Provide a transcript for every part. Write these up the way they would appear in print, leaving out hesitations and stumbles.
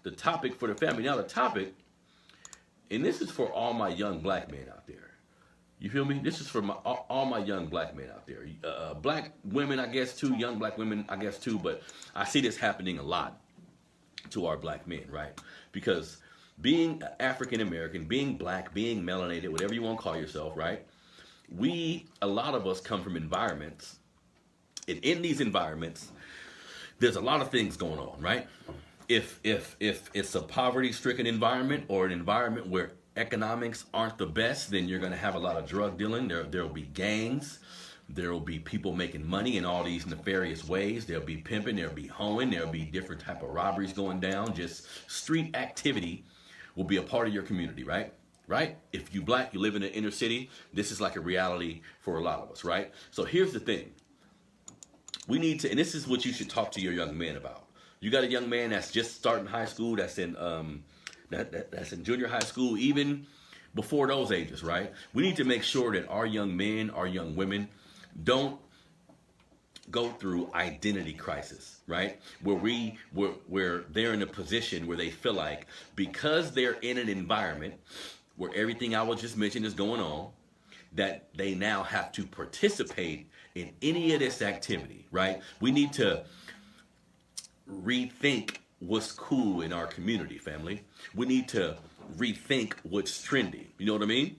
the topic for the family. Now the topic, and this is for all my young black men out there. You feel me? This is for all my young black men out there. Black women, I guess, too. Young black women, I guess, too. But I see this happening a lot to our black men, right? Because being African American, being black, being melanated, whatever you want to call yourself, right? A lot of us come from environments. And in these environments, there's a lot of things going on, right? If it's a poverty-stricken environment or an environment where economics aren't the best, then you're going to have a lot of drug dealing. There'll be gangs. There'll be people making money in all these nefarious ways. There'll be pimping. There'll be hoeing. There'll be different type of robberies going down. Just street activity will be a part of your community, right? Right? If you black, you live in the inner city, this is like a reality for a lot of us, right? So here's the thing. We need to, and this is what you should talk to your young man about. You got a young man that's just starting high school, that's in that's in junior high school, even before those ages, right? We need to make sure that our young men, our young women don't go through identity crisis, right? Where they're in a position where they feel like because they're in an environment where everything I was just mentioned is going on, that they now have to participate in any of this activity, right? We need to rethink what's cool in our community, family. We need to rethink what's trendy. You know what I mean?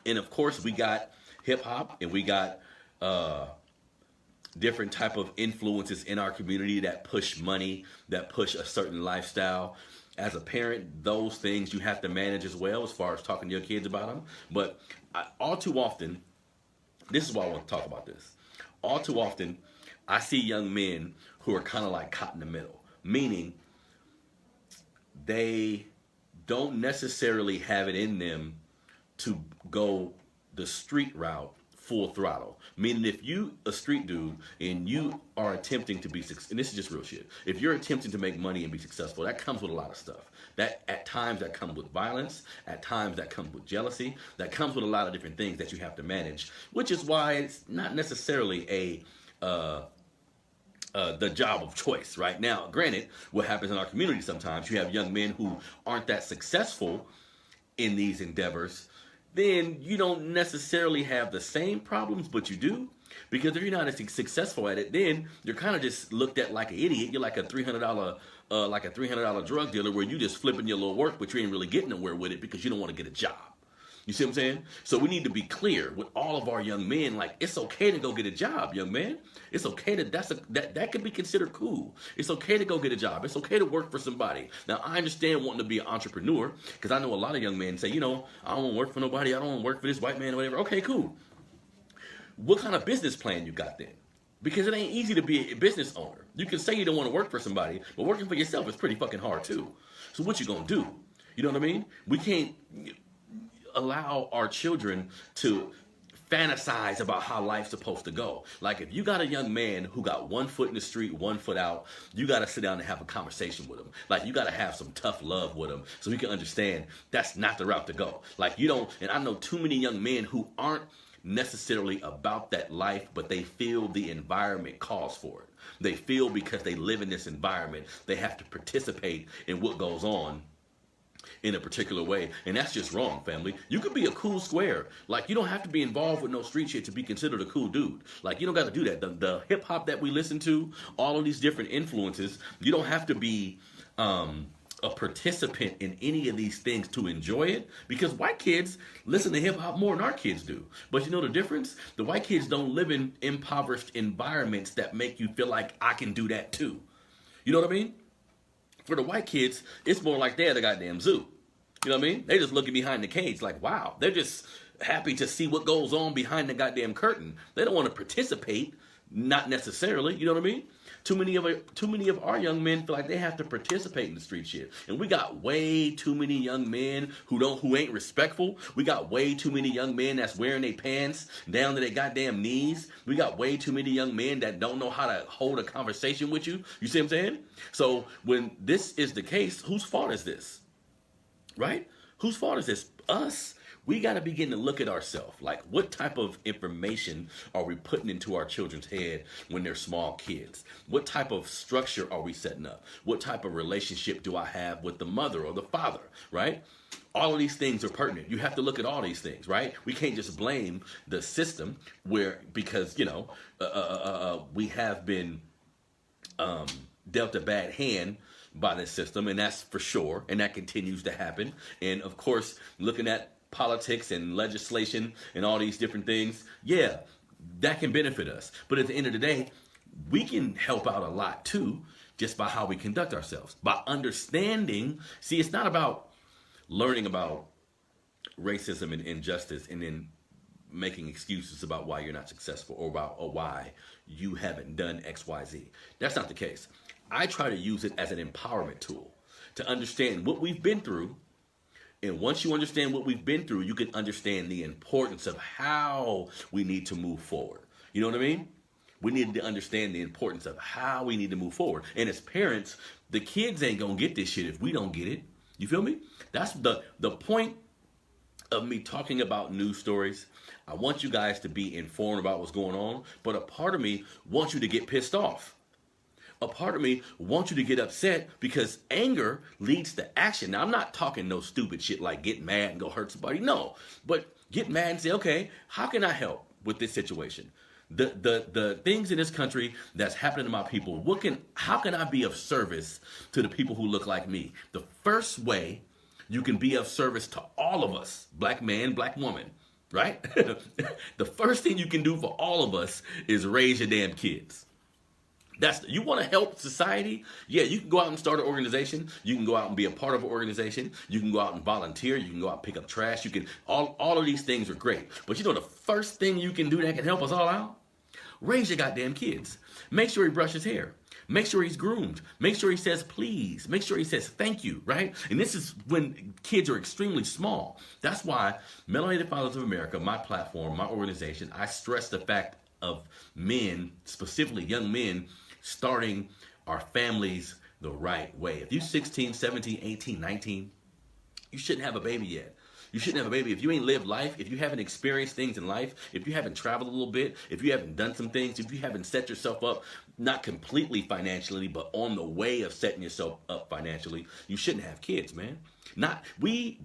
And of course, we got hip hop and we got different type of influences in our community that push money, that push a certain lifestyle. As a parent, those things you have to manage as well as far as talking to your kids about them. But all too often, this is why I want to talk about this. All too often, I see young men who are kind of like caught in the middle, meaning they don't necessarily have it in them to go the street route full throttle. Meaning if you a street dude and you are attempting to be, and this is just real shit, if you're attempting to make money and be successful, that comes with a lot of stuff. That at times that comes with violence, at times that comes with jealousy, that comes with a lot of different things that you have to manage, which is why it's not necessarily the job of choice. Right now, granted, what happens in our community sometimes, you have young men who aren't that successful in these endeavors, then you don't necessarily have the same problems, but you do. Because if you're not as successful at it, then you're kind of just looked at like an idiot. You're like a $300 drug dealer where you just flipping your little work, but you ain't really getting nowhere with it because you don't want to get a job. You see what I'm saying? So we need to be clear with all of our young men, like, it's okay to go get a job, young man. It's okay to, that could be considered cool. It's okay to go get a job. It's okay to work for somebody. Now, I understand wanting to be an entrepreneur because I know a lot of young men say, you know, I don't want to work for nobody. I don't want to work for this white man or whatever. Okay, cool. What kind of business plan you got then? Because it ain't easy to be a business owner. You can say you don't want to work for somebody, but working for yourself is pretty fucking hard too. So what you gonna do? You know what I mean? We can't allow our children to fantasize about how life's supposed to go. Like if you got a young man who got one foot in the street, one foot out, you got to sit down and have a conversation with him. Like you got to have some tough love with him so he can understand that's not the route to go. Like you don't, and I know too many young men who aren't necessarily about that life, but they feel the environment calls for it. They feel because they live in this environment, they have to participate in what goes on in a particular way, and that's just wrong, family. You could be a cool square. Like, you don't have to be involved with no street shit to be considered a cool dude. Like, you don't got to do that. The hip-hop that we listen to, all of these different influences, you don't have to be a participant in any of these things to enjoy it, because white kids listen to hip-hop more than our kids do. But you know the difference? The white kids don't live in impoverished environments that make you feel like I can do that too. You know what I mean? For the white kids, it's more like they're the goddamn zoo. You know what I mean? They just looking behind the cage like, wow. They're just happy to see what goes on behind the goddamn curtain. They don't want to participate, not necessarily. You know what I mean? Too many of our young men feel like they have to participate in the street shit. And we got way too many young men who ain't respectful. We got way too many young men that's wearing their pants down to their goddamn knees. We got way too many young men that don't know how to hold a conversation with you. You see what I'm saying? So when this is the case, whose fault is this? Right? Whose fault is this? Us. We got to begin to look at ourselves. Like, what type of information are we putting into our children's head when they're small kids? What type of structure are we setting up? What type of relationship do I have with the mother or the father, right? All of these things are pertinent. You have to look at all these things, right? We can't just blame the system because, we have been dealt a bad hand by this system, and that's for sure, and that continues to happen. And of course, looking at politics and legislation and all these different things, yeah, that can benefit us. But at the end of the day, we can help out a lot too, just by how we conduct ourselves, by understanding. See, it's not about learning about racism and injustice and then making excuses about why you're not successful or why you haven't done X, Y, Z. That's not the case. I try to use it as an empowerment tool to understand what we've been through. And once you understand what we've been through, you can understand the importance of how we need to move forward. You know what I mean? We need to understand the importance of how we need to move forward. And as parents, the kids ain't gonna get this shit if we don't get it. You feel me? That's the point of me talking about news stories. I want you guys to be informed about what's going on, but a part of me wants you to get pissed off. A part of me wants you to get upset because anger leads to action. Now, I'm not talking no stupid shit like get mad and go hurt somebody. No, but get mad and say, okay, how can I help with this situation? The things in this country that's happening to my people, how can I be of service to the people who look like me? The first way you can be of service to all of us, black man, black woman, right? The first thing you can do for all of us is raise your damn kids. You want to help society? Yeah, you can go out and start an organization. You can go out and be a part of an organization. You can go out and volunteer. You can go out and pick up trash. You can all of these things are great. But you know the first thing you can do that can help us all out? Raise your goddamn kids. Make sure he brushes hair. Make sure he's groomed. Make sure he says please. Make sure he says thank you, right? And this is when kids are extremely small. That's why Melanated Fathers of America, my platform, my organization, I stress the fact of men, specifically young men, starting our families the right way. If you're 16, 17, 18, 19, you shouldn't have a baby yet. You shouldn't have a baby if you ain't lived life, if you haven't experienced things in life, if you haven't traveled a little bit, if you haven't done some things, if you haven't set yourself up, not completely financially, but on the way of setting yourself up financially, you shouldn't have kids, man. We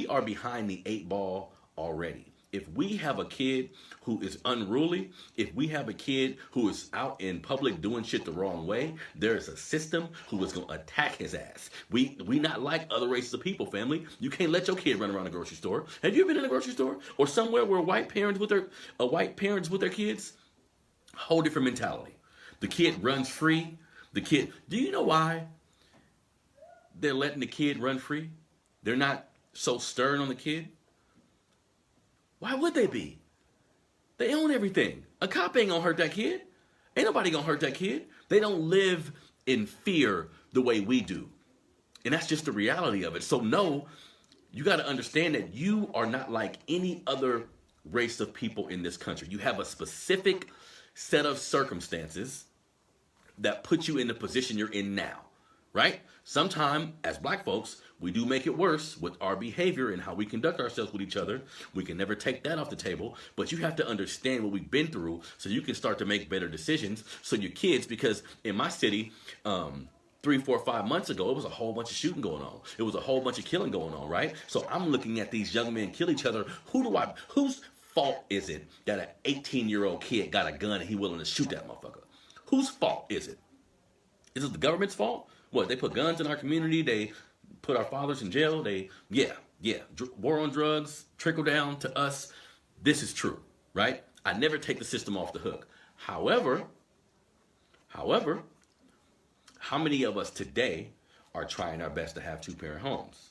are behind the 8 ball already. If we have a kid who is unruly, if we have a kid who is out in public doing shit the wrong way, there's a system who is going to attack his ass. We not like other races of people, family. You can't let your kid run around the grocery store. Have you been in a grocery store or somewhere where white parents with their kids? Whole different mentality. The kid runs free. Do you know why they're letting the kid run free? They're not so stern on the kid. Why would they be? They own everything. A cop ain't gonna hurt that kid. Ain't nobody gonna hurt that kid. They don't live in fear the way we do. And that's just the reality of it. So no, you gotta understand that you are not like any other race of people in this country. You have a specific set of circumstances that put you in the position you're in now, right? Sometimes, as black folks, we do make it worse with our behavior and how we conduct ourselves with each other. We can never take that off the table, but you have to understand what we've been through so you can start to make better decisions. So your kids, because in my city, 3, 4, 5 months ago, it was a whole bunch of shooting going on. It was a whole bunch of killing going on, right? So I'm looking at these young men kill each other. Whose fault is it that an 18-year-old kid got a gun and he willing to shoot that motherfucker? Whose fault is it? Is it the government's fault? What, they put guns in our community? They put our fathers in jail? War on drugs, trickle down to us. This is true, right? I never take the system off the hook. However, how many of us today are trying our best to have 2-parent homes?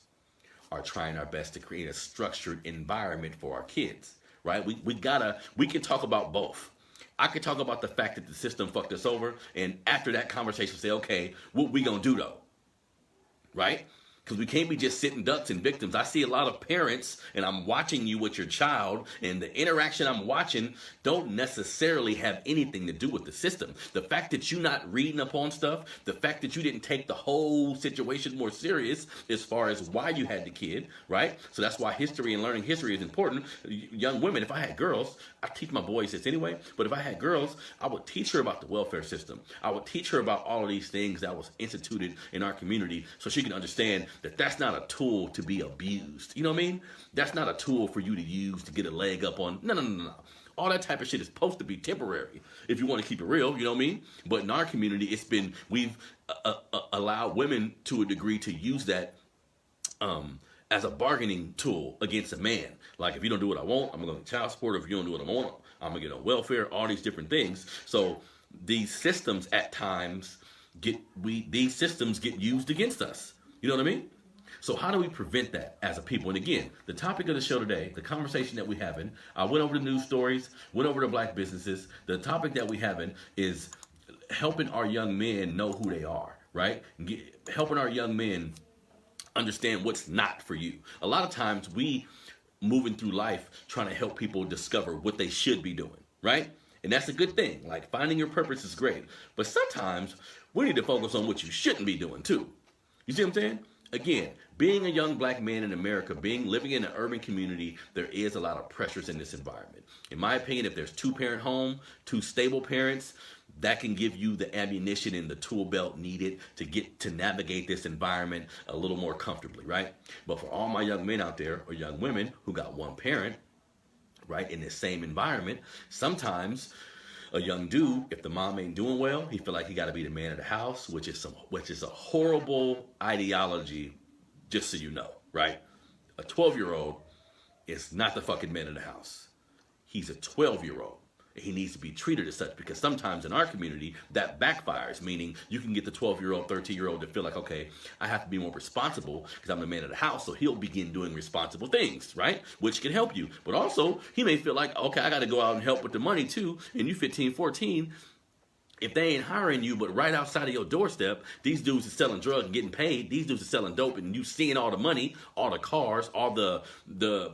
Are trying our best to create a structured environment for our kids, right? We can talk about both. I could talk about the fact that the system fucked us over, and after that conversation say, okay, what we gonna do though? Right? Because we can't be just sitting ducks and victims. I see a lot of parents, and I'm watching you with your child, and the interaction I'm watching don't necessarily have anything to do with the system. The fact that you're not reading up on stuff, the fact that you didn't take the whole situation more serious as far as why you had the kid, right? So that's why history and learning history is important. Young women, if I had girls, I teach my boys this anyway, but if I had girls, I would teach her about the welfare system. I would teach her about all of these things that was instituted in our community so she can understand that that's not a tool to be abused. You know what I mean? That's not a tool for you to use to get a leg up on. No. All that type of shit is supposed to be temporary if you want to keep it real, you know what I mean? But in our community, we've allowed women to a degree to use that as a bargaining tool against a man. Like, if you don't do what I want, I'm going to get child support. If you don't do what I want, I'm going to get on welfare, all these different things. So these systems at times get used against us. You know what I mean? So how do we prevent that as a people? And again, the topic of the show today, the conversation that we're having, I went over the news stories, went over the black businesses. The topic that we're having is helping our young men know who they are, right? Helping our young men understand what's not for you. A lot of times we moving through life trying to help people discover what they should be doing, right? And that's a good thing. Like, finding your purpose is great. But sometimes we need to focus on what you shouldn't be doing too. You see what I'm saying? Again, being a young black man in America, living in an urban community, there is a lot of pressures in this environment. In my opinion, if there's two-parent home, two stable parents, that can give you the ammunition and the tool belt needed to navigate this environment a little more comfortably, right? But for all my young men out there, or young women who got one parent, right, in this same environment, sometimes a young dude, if the mom ain't doing well, he feel like he got to be the man of the house, which is a horrible ideology, just so you know, right? A 12-year-old is not the fucking man of the house. He's a 12-year-old. He needs to be treated as such, because sometimes in our community that backfires, meaning you can get the 12-year-old, 13-year-old to feel like, okay, I have to be more responsible because I'm the man of the house, so he'll begin doing responsible things, right? Which can help you. But also, he may feel like, okay, I got to go out and help with the money too, and you 15, 14, if they ain't hiring you, but right outside of your doorstep, these dudes are selling drugs and getting paid. These dudes are selling dope, and you seeing all the money, all the cars, all the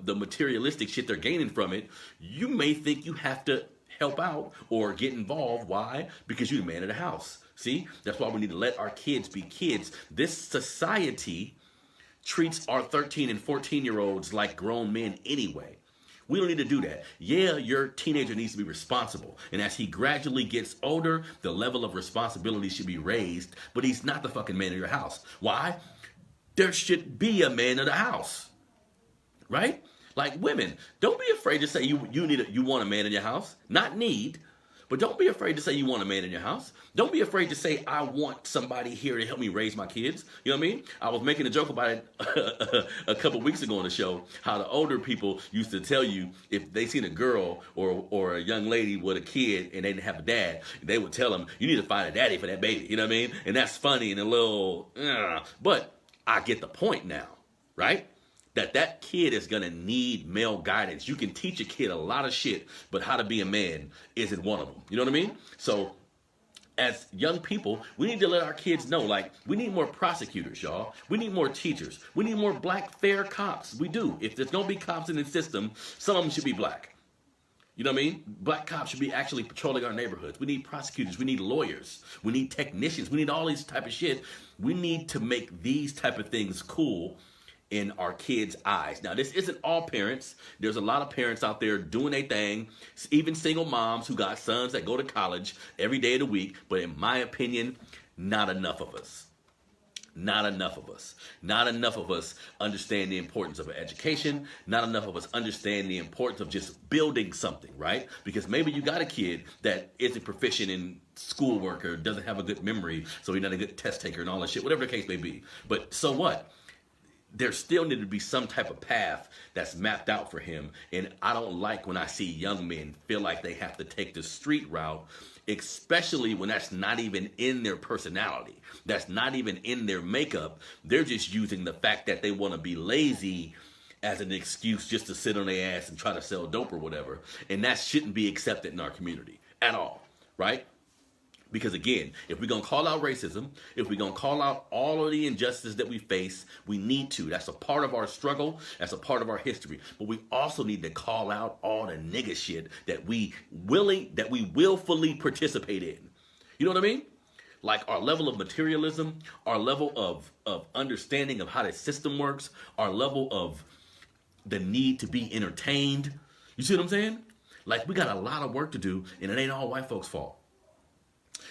materialistic shit they're gaining from it. You may think you have to help out or get involved. Why? Because you're the man of the house. See? That's why we need to let our kids be kids. This society treats our 13 and 14-year-olds like grown men anyway. We don't need to do that. Yeah, your teenager needs to be responsible. And as he gradually gets older, the level of responsibility should be raised. But he's not the fucking man of your house. Why? There should be a man of the house. Right? Like, women, don't be afraid to say you want a man in your house. Not need, but don't be afraid to say you want a man in your house. Don't be afraid to say, I want somebody here to help me raise my kids. You know what I mean? I was making a joke about it a couple weeks ago on the show, how the older people used to tell you if they seen a girl or a young lady with a kid and they didn't have a dad, they would tell them, you need to find a daddy for that baby. You know what I mean? And that's funny and a little, but I get the point now, right? That kid is going to need male guidance. You can teach a kid a lot of shit, but how to be a man isn't one of them. You know what I mean? So as young people, we need to let our kids know, like, we need more prosecutors, y'all. We need more teachers. We need more black, fair cops. We do. If there's going to be cops in the system, some of them should be black. You know what I mean? Black cops should be actually patrolling our neighborhoods. We need prosecutors. We need lawyers. We need technicians. We need all these type of shit. We need to make these type of things cool in our kids' eyes. Now, this isn't all parents. There's a lot of parents out there doing their thing, even single moms who got sons that go to college every day of the week. But in my opinion, not enough of us. Not enough of us. Not enough of us understand the importance of an education. Not enough of us understand the importance of just building something, right? Because maybe you got a kid that isn't proficient in schoolwork or doesn't have a good memory, so he's not a good test taker and all that shit, whatever the case may be. But so what? There still needed to be some type of path that's mapped out for him. And I don't like when I see young men feel like they have to take the street route, especially when that's not even in their personality. That's not even in their makeup. They're just using the fact that they want to be lazy as an excuse just to sit on their ass and try to sell dope or whatever. And that shouldn't be accepted in our community at all, right? Because again, if we're going to call out racism, if we're going to call out all of the injustices that we face, we need to. That's a part of our struggle. That's a part of our history. But we also need to call out all the nigga shit that we willfully participate in. You know what I mean? Like our level of materialism, our level of understanding of how the system works, our level of the need to be entertained. You see what I'm saying? Like, we got a lot of work to do, and it ain't all white folks' fault.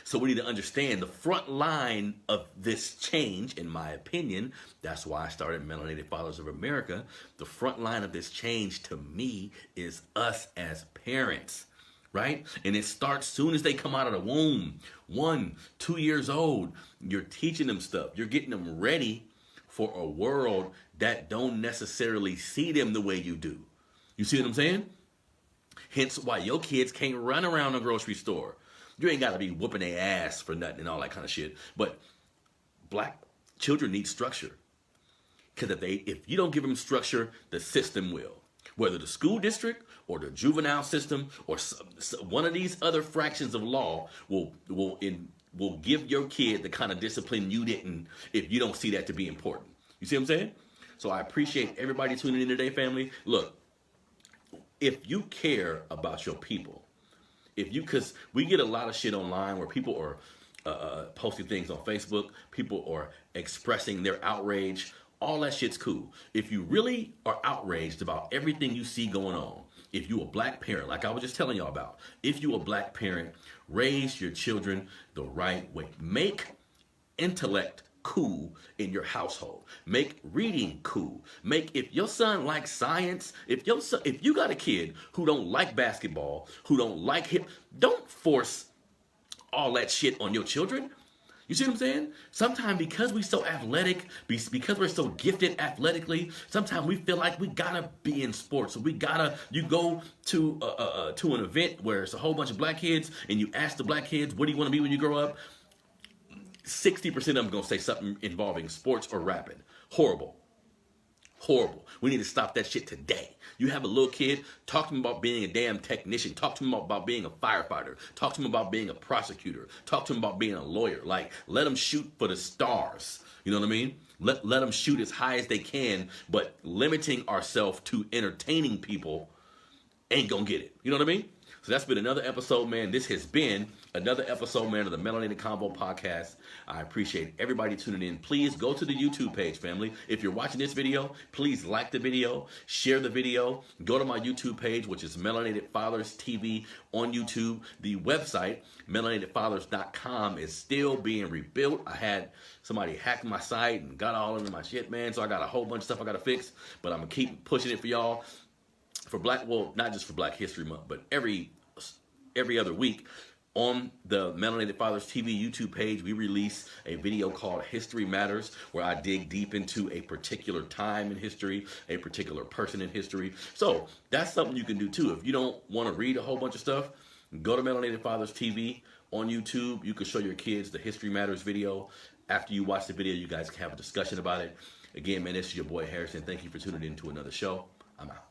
So we need to understand the front line of this change, in my opinion. That's why I started Melanated Fathers of America. The front line of this change, to me, is us as parents, right? And it starts soon as they come out of the womb. 1, 2 years old, you're teaching them stuff. You're getting them ready for a world that don't necessarily see them the way you do. You see what I'm saying? Hence why your kids can't run around the grocery store. You ain't got to be whooping their ass for nothing and all that kind of shit. But black children need structure. Because if you don't give them structure, the system will. Whether the school district or the juvenile system or one of these other fractions of law will give your kid the kind of discipline you didn't if you don't see that to be important. You see what I'm saying? So I appreciate everybody tuning in today, family. Look, if you care about your people, because we get a lot of shit online where people are posting things on Facebook, people are expressing their outrage. All that shit's cool. If you really are outraged about everything you see going on, if you a black parent, like I was just telling y'all about, if you a black parent, raise your children the right way. Make intellect cool in your household. Make reading cool. If your son likes science, if you got a kid who don't like basketball, who don't like don't force all that shit on your children. You see what I'm saying? Sometimes because we're so athletic, because we're so gifted athletically, sometimes we feel like we gotta be in sports. So you go to an event where it's a whole bunch of black kids and you ask the black kids, what do you want to be when you grow up? 60% of them going to say something involving sports or rapping. Horrible. Horrible. We need to stop that shit today. You have a little kid, talk to him about being a damn technician. Talk to him about being a firefighter. Talk to him about being a prosecutor. Talk to him about being a lawyer. Like, let them shoot for the stars. You know what I mean? Let them shoot as high as they can, but limiting ourselves to entertaining people ain't going to get it. You know what I mean? So that's been another episode, man. This has been another episode, man, of the Melanated Convo podcast. I appreciate everybody tuning in. Please go to the YouTube page, family. If you're watching this video, please like the video, share the video. Go to my YouTube page, which is Melanated Fathers TV on YouTube. The website, melanatedfathers.com, is still being rebuilt. I had somebody hack my site and got all into my shit, man. So I got a whole bunch of stuff I got to fix, but I'm going to keep pushing it for y'all. Not just for Black History Month, but every other week on the Melanated Fathers TV YouTube page, we release a video called History Matters, where I dig deep into a particular time in history, a particular person in history. So that's something you can do too. If you don't want to read a whole bunch of stuff, go to Melanated Fathers TV on YouTube. You can show your kids the History Matters video. After you watch the video, you guys can have a discussion about it. Again, man, this is your boy Harrison. Thank you for tuning in to another show. I'm out.